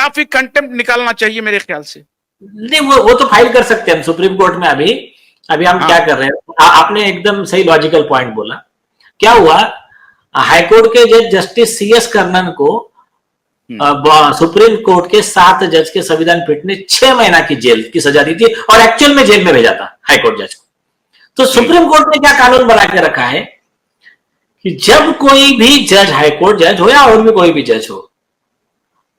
खिलाफ ही कंटेम्प्ट निकालना चाहिए मेरे ख्याल से। नहीं, वो तो फाइल कर सकते हैं हम सुप्रीम कोर्ट में। अभी हम क्या कर रहे हैं, आपने एकदम सही लॉजिकल पॉइंट बोला। क्या हुआ, हाईकोर्ट के जज जस्टिस CS कर्णन को सुप्रीम कोर्ट के 7 जज के संविधान पीठ ने 6 महीना की जेल की सजा दी थी और एक्चुअल में जेल में भेजा था हाईकोर्ट जज को। तो सुप्रीम कोर्ट ने क्या कानून बना के रखा है कि जब कोई भी जज, हाईकोर्ट जज हो या और भी कोई भी जज हो,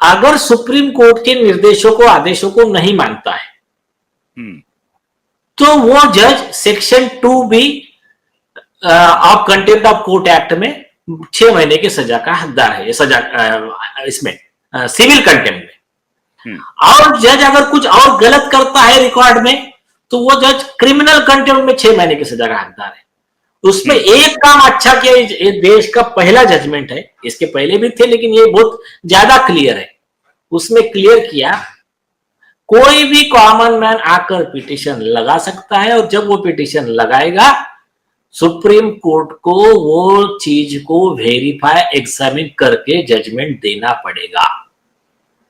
अगर सुप्रीम कोर्ट के निर्देशों को, आदेशों को नहीं मानता है तो वो जज section 2B of contempt of court act में 6 महीने की सजा का हकदार है। ये सजा इसमें सिविल कंटेम्प्ट में। और जज अगर कुछ और गलत करता है रिकॉर्ड में तो वो जज क्रिमिनल कंटेम्प्ट में 6 महीने की सजा का हकदार है। उसमें एक काम अच्छा किया, ये देश का पहला जजमेंट है, इसके पहले भी थे लेकिन ये बहुत ज्यादा क्लियर है। उसमें क्लियर किया कोई भी कॉमन मैन आकर पिटीशन लगा सकता है और जब वो पिटीशन लगाएगा सुप्रीम कोर्ट को वो चीज को वेरीफाई, एग्जामिन करके जजमेंट देना पड़ेगा।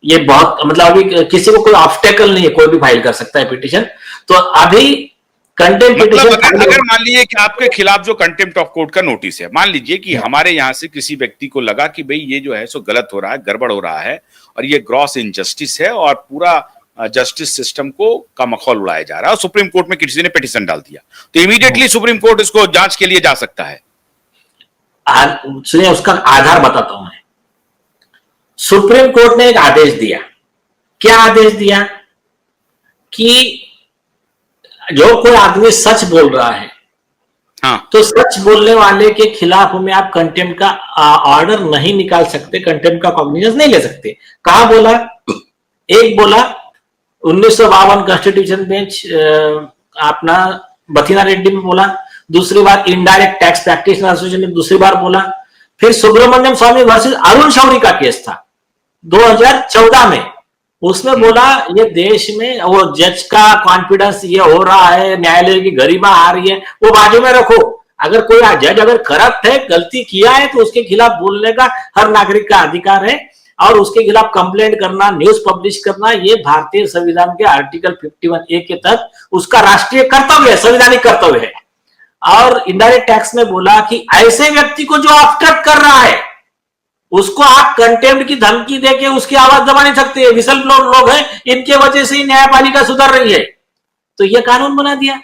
ये बहुत, मतलब अभी किसी को कोई ऑब्स्टेकल नहीं है, कोई भी फाइल कर सकता है पिटीशन। तो अभी कंटेम्प्ट पिटीशन, अगर मान लीजिए कि आपके खिलाफ जो कंटेम्प्ट ऑफ कोर्ट का नोटिस है, मान लीजिए कि हमारे यहाँ से किसी व्यक्ति को लगा कि भाई ये जो है सो गलत हो रहा है, गड़बड़ हो रहा है और ये ग्रॉस इनजस्टिस है और पूरा जस्टिस सिस्टम को का मखौल उड़ाया जा रहा है और सुप्रीम कोर्ट में किसी ने पिटीशन डाल दिया, तो इमीडिएटली सुप्रीम कोर्ट इसको जांच के लिए जा सकता है। सुनिए, उसका आधार बताता हूं मैं। सुप्रीम कोर्ट ने एक आदेश दिया। क्या आदेश दिया कि जो कोई आदमी सच बोल रहा है, तो सच बोलने वाले के खिलाफ में आप कंटेम्प्ट का ऑर्डर नहीं निकाल सकते, कंटेम्प्ट का कॉग्निजेंस नहीं ले सकते। कहा बोला? एक बोला 1952 कॉन्स्टिट्यूशन बेंच अपना बथीना रेड्डी में बोला, दूसरी बार इनडायरेक्ट टैक्स प्रैक्टिशनर एसोसिएशन में दूसरी बार बोला, फिर सुब्रमण्यम स्वामी वर्सेस अरुण शौरी का केस था 2014 में, उसमें बोला ये देश में वो जज का कॉन्फिडेंस ये हो रहा है, न्यायालय की गरिमा आ रही है, वो बाजू में रखो। अगर कोई जज अगर करप्ट है, गलती किया है तो उसके खिलाफ बोलने का हर नागरिक का अधिकार है और उसके खिलाफ कंप्लेंट करना, न्यूज पब्लिश करना, ये भारतीय संविधान के आर्टिकल 51A के तहत उसका राष्ट्रीय कर्तव्य है, संवैधानिक कर्तव्य है। और इनडायरेक्ट टैक्स में बोला कि ऐसे व्यक्ति को जो ऑब्स्ट्रक्ट कर रहा है उसको आप कंटेम्प्ट की धमकी देके उसकी आवाज दबा नहीं सकते। विसल ब्लोअर लोग हैं, इनके वजह से ही न्यायपालिका सुधर रही है। तो ये कानून बना दिया।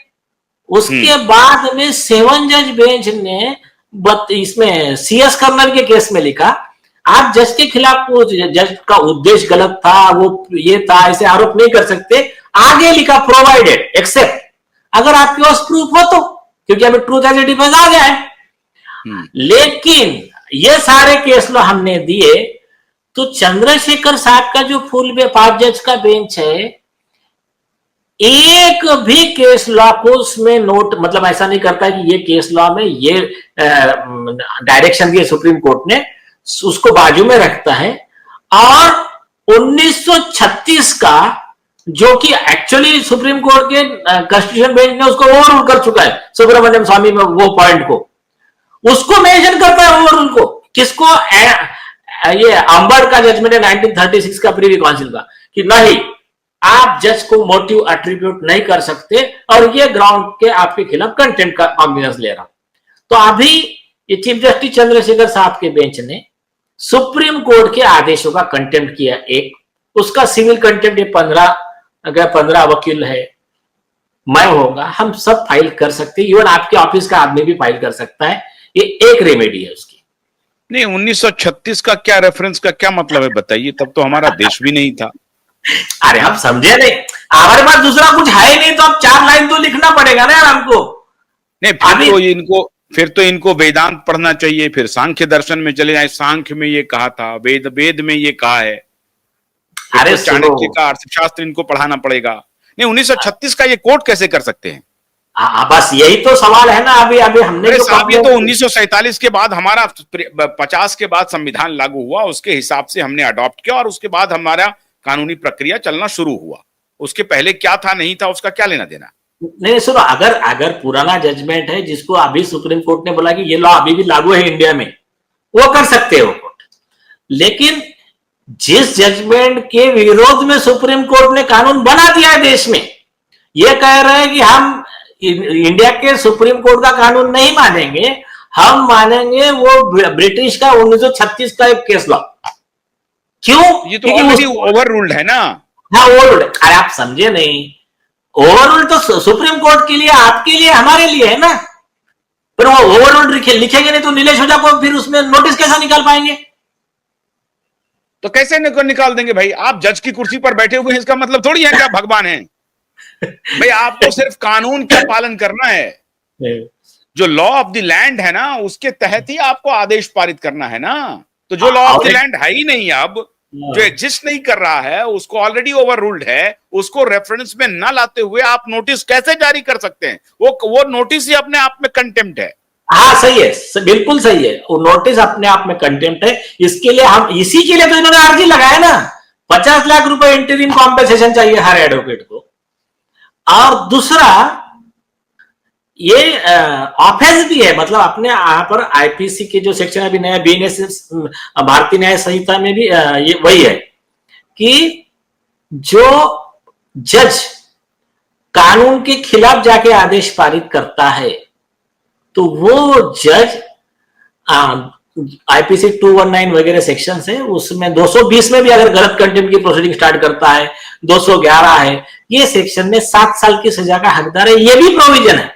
उसके बाद में 7 जज बेंच ने इसमें CS कर्नल के केस में लिखा आप जज के खिलाफ, जज का उद्देश्य गलत था, वो ये था, ऐसे आरोप नहीं कर सकते। आगे लिखा प्रोवाइडेड एक्सेप्ट, अगर आपके पास प्रूफ हो तो, क्योंकि अभी ट्रूथ एज ए डिफेंस आ गया है। लेकिन ये सारे केस लो हमने दिए तो चंद्रशेखर साहब का जो फुल 5 जज का बेंच है, एक भी केस लॉ को उसमें नोट, मतलब ऐसा नहीं करता कि ये केस लॉ में ये डायरेक्शन दिए सुप्रीम कोर्ट ने, उसको बाजू में रखता है। और 1936 का जो कि एक्चुअली सुप्रीम कोर्ट के कॉन्स्टिट्यूशन बेंच ने उसको ओवररूल कर चुका है, सुब्रमण्यम स्वामी में वो पॉइंट को उसको मेंशन करता है ओवररूल को। किसको? ये अंबड़ का जजमेंट है 1936 का प्रीवी काउंसिल का, कि नहीं आप जज को मोटिव एट्रीब्यूट नहीं कर सकते और ये ग्राउंड के आपके खिलाफ कंटेम्प्ट का कॉग्निजेंस ले रहा। तो अभी ये चीफ जस्टिस चंद्रशेखर साहब के बेंच ने सुप्रीम कोर्ट के आदेशों का कंटेम्प्ट किया एक, उसका सिविल कंटेम्प्ट ये 15 वकील है, मैं होगा, हम सब फाइल कर सकते हैं, इवन आपके ऑफिस का आदमी भी फाइल कर सकता है। ये एक रेमेडी है उसकी। नहीं, 1936 का क्या रेफरेंस का क्या मतलब है बताइए, तब तो हमारा देश भी नहीं था। अरे हम समझे नहीं, हमारे पास दूसरा कुछ है नहीं, तो अब 4 लाइन तो लिखना पड़ेगा ना हमको। नहीं, फिर तो इनको वेदांत पढ़ना चाहिए, फिर सांख्य दर्शन में चले जाए, सांख्य में ये कहा था, वेद में ये कहा है, अरे चाणक्य का अर्थशास्त्र इनको पढ़ाना पड़ेगा। नहीं, 1936 का ये कोट कैसे कर सकते हैं? बस यही तो सवाल है ना। अभी हमने जो साहब, ये तो 1947 के बाद हमारा 50 के बाद संविधान लागू हुआ, उसके हिसाब से हमने अडॉप्ट किया और उसके बाद हमारा कानूनी प्रक्रिया चलना शुरू हुआ। उसके पहले क्या था नहीं था उसका क्या लेना देना? नहीं सुनो, अगर पुराना जजमेंट है जिसको अभी सुप्रीम कोर्ट ने बोला कि ये लॉ अभी भी लागू है इंडिया में, वो कर सकते हो कोर्ट। लेकिन जिस जजमेंट के विरोध में सुप्रीम कोर्ट ने कानून बना दिया है देश में, ये कह रहे हैं कि हम इंडिया के सुप्रीम कोर्ट का कानून नहीं मानेंगे, हम मानेंगे वो ब्रिटिश का 1936 का एक केस लॉ। क्यों? ये तो ऑलरेडी ओवर रूल्ड है ना। हाँ, ओवर, अरे आप समझे नहीं, ओवररूल तो सुप्रीम कोर्ट के लिए, आपके लिए, हमारे लिए है ना। पर वो ओवररूल लिखेंगे नहीं तो नीलेश ओझा को फिर उसमें नोटिस कैसा निकाल पाएंगे? तो कैसे निकाल देंगे भाई? आप जज की कुर्सी पर बैठे हुए हैं, इसका मतलब थोड़ी है कि आप भगवान हैं। भाई आपको सिर्फ कानून का पालन करना है, जो लॉ ऑफ द लैंड है ना, उसके तहत ही आपको आदेश पारित करना है ना। तो जो लॉ ऑफ द लैंड है ही नहीं, अब जो एग्जिस्ट नहीं कर रहा है, उसको ऑलरेडी ओवर रूल्ड है, उसको रेफरेंस में ना लाते हुए आप नोटिस कैसे जारी कर सकते हैं? वो नोटिस ही अपने आप में कंटेम्प्ट है। हाँ सही है, बिल्कुल सही है, वो नोटिस अपने आप में कंटेम्प्ट है। इसके लिए हम, इसी के लिए तो इन्होंने अर्जी लगाया ना, 50 लाख रुपए इंटरिम कॉम्पेंसेशन चाहिए हर एडवोकेट को। और दूसरा ये ऑफेंस भी है, मतलब अपने यहाँ पर आईपीसी के जो सेक्शन अभी नया बीएनएस भारतीय न्याय संहिता में भी ये वही है कि जो जज कानून के खिलाफ जाके आदेश पारित करता है तो वो जज आईपीसी 219 वगैरह सेक्शन है, उसमें 220 में भी अगर गलत कंटेम्प्ट की प्रोसीडिंग स्टार्ट करता है, 211 है, ये सेक्शन में 7 साल की सजा का हकदार है, ये भी प्रोविजन है।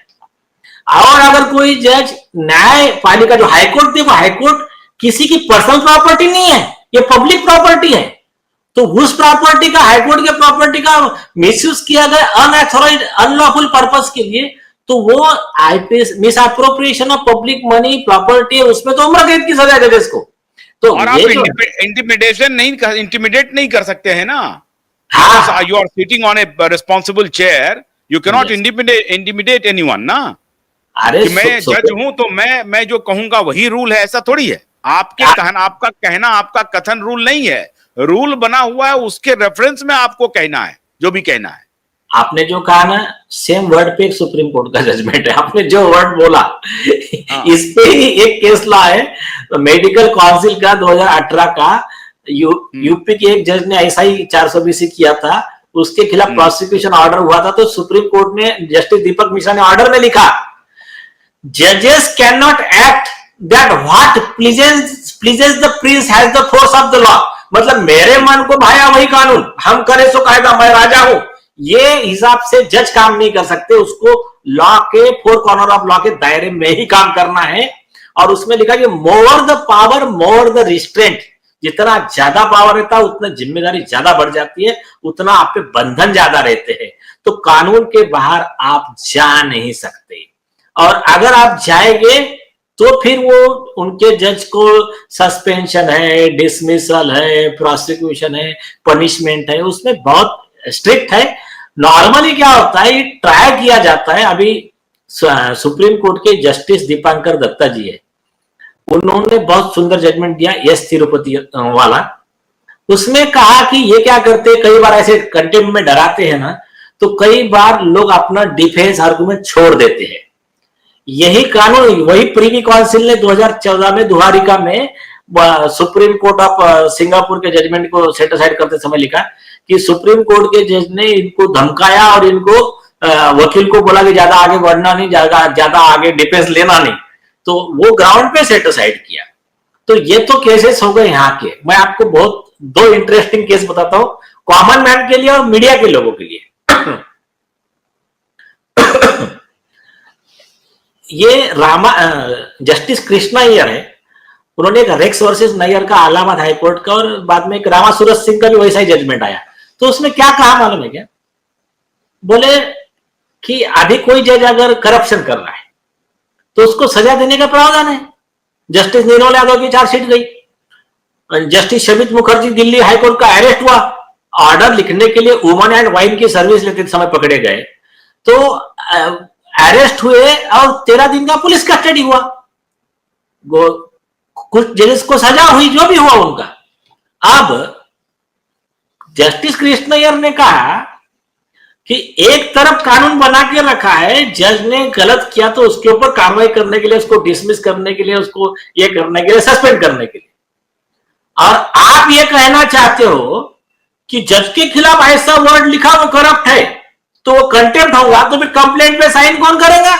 और अगर कोई जज न्यायपालिका जो हाईकोर्ट थी, वो हाईकोर्ट किसी की पर्सनल प्रॉपर्टी नहीं है, ये पब्लिक प्रॉपर्टी है, तो उस प्रॉपर्टी का, हाईकोर्ट के प्रॉपर्टी का मिसयूज किया गया अनऑथोराइज्ड अनलॉफुल पर्पस के लिए, तो वो IPS miss appropriation of public money property है, उसमें तो उम्र कैद की सजा है जजेस को। तो और आप इंटिमिडेट नहीं कर सकते हैं ना। हाँ, you are sitting on a responsible chair, you can not intimidate anyone ना। अरे कि मैं जज हूं तो मैं जो कहूंगा वही रूल है, ऐसा थोड़ी है। आपका कहना, आपका कथन रूल नहीं है, रूल बना हुआ है, उसके रेफरेंस में आपको कहना है जो भी कहना है। आपने जो कहा ना, सेम वर्ड पे एक सुप्रीम कोर्ट का जजमेंट है, आपने जो वर्ड बोला इस पे ही एक केस लॉ है, तो मेडिकल काउंसिल का 2018 का यूपी के एक जज ने ऐसा ही 420 किया था, उसके खिलाफ प्रोसिक्यूशन ऑर्डर हुआ था, तो सुप्रीम कोर्ट ने, जस्टिस दीपक मिश्रा ने ऑर्डर में लिखा, जजेस can not act that what pleases the Prince has the force of the law. मतलब मेरे मन को भाया वही कानून, हम करे सो कायदा, मैं राजा हूं, ये हिसाब से जज काम नहीं कर सकते, उसको लॉ के फोर कॉर्नर ऑफ लॉ के दायरे में ही काम करना है। और उसमें लिखा कि more the power more the restraint, जितना ज्यादा पावर रहता है उतना जिम्मेदारी ज्यादा बढ़ जाती है, उतना आप पे बंधन ज्यादा रहते हैं, तो कानून के बाहर आप जा नहीं सकते। और अगर आप जाएंगे तो फिर वो उनके जज को सस्पेंशन है, डिसमिसल है, प्रोसिक्यूशन है, पनिशमेंट है, उसमें बहुत स्ट्रिक्ट है। नॉर्मली क्या होता है, ये ट्राई किया जाता है। अभी सुप्रीम कोर्ट के जस्टिस दीपांकर दत्ता जी है, उन्होंने बहुत सुंदर जजमेंट दिया एस तिरुपति वाला, उसमें कहा कि ये क्या करते, कई बार ऐसे कंटेम्प्ट में डराते हैं ना, तो कई बार लोग अपना डिफेंस आर्गुमेंट छोड़ देते हैं। यही कानून, वही प्रीवी काउंसिल ने 2014 में दुहारिका में सुप्रीम कोर्ट ऑफ सिंगापुर के जजमेंट को सेट असाइड करते समय लिखा कि सुप्रीम कोर्ट के जज ने इनको धमकाया और इनको वकील को बोला कि ज्यादा आगे बढ़ना नहीं, ज्यादा आगे डिफेंस लेना नहीं, तो वो ग्राउंड पे सेट असाइड किया। तो ये तो केसेस हो गए यहाँ के। मैं आपको बहुत 2 इंटरेस्टिंग केस बताता हूँ, कॉमन मैन के लिए और मीडिया के लोगों के लिए। ये जस्टिस कृष्णा अय्यर है, उन्होंने एक रेक्स वर्सेस नैयर का इलाहाबाद हाईकोर्ट का, और बाद में एक रामा सूरज सिंह का भी वैसा ही जजमेंट आया। तो उसमें क्या कहा मालूम है क्या? बोले कि अभी कोई जज अगर करप्शन कर रहा है तो उसको सजा देने का प्रावधान है। जस्टिस निर्मल यादव की चार्जशीट गई, जस्टिस शमित मुखर्जी दिल्ली हाईकोर्ट का अरेस्ट हुआ, ऑर्डर लिखने के लिए वुमन एंड वाइन की सर्विस लेते समय पकड़े गए, तो अरेस्ट हुए और 13 दिन का पुलिस कस्टडी हुआ, कुछ जजेस को सजा हुई, जो भी हुआ उनका। अब जस्टिस कृष्ण अय्यर ने कहा कि एक तरफ कानून बना के रखा है, जज ने गलत किया तो उसके ऊपर कार्रवाई करने के लिए, उसको डिसमिस करने के लिए, उसको ये करने के लिए, सस्पेंड करने के लिए, और आप ये कहना चाहते हो कि जज के खिलाफ ऐसा वर्ड लिखा वो करप्ट है तो वो कंटेम्प्ट होगा, तो फिर कंप्लेंट पे साइन कौन करेगा?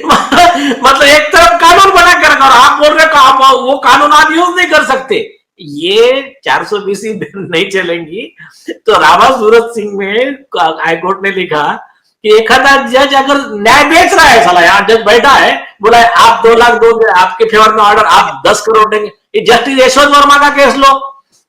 मतलब एक तरफ कानून बना कर रखा और आप बोल रहे हो आप वो कानून आप यूज नहीं कर सकते। ये 420 नहीं चलेंगी। तो रामा सूरत सिंह में हाईकोर्ट ने लिखा कि एक जज अगर न्याय बेच रहा है, साला यहाँ जज बैठा है, बोला है आप 2 लाख दोगे, आपके फेवर में ऑर्डर, आप 10 करोड़ देंगे। जस्टिस यशवंत वर्मा का केस लो,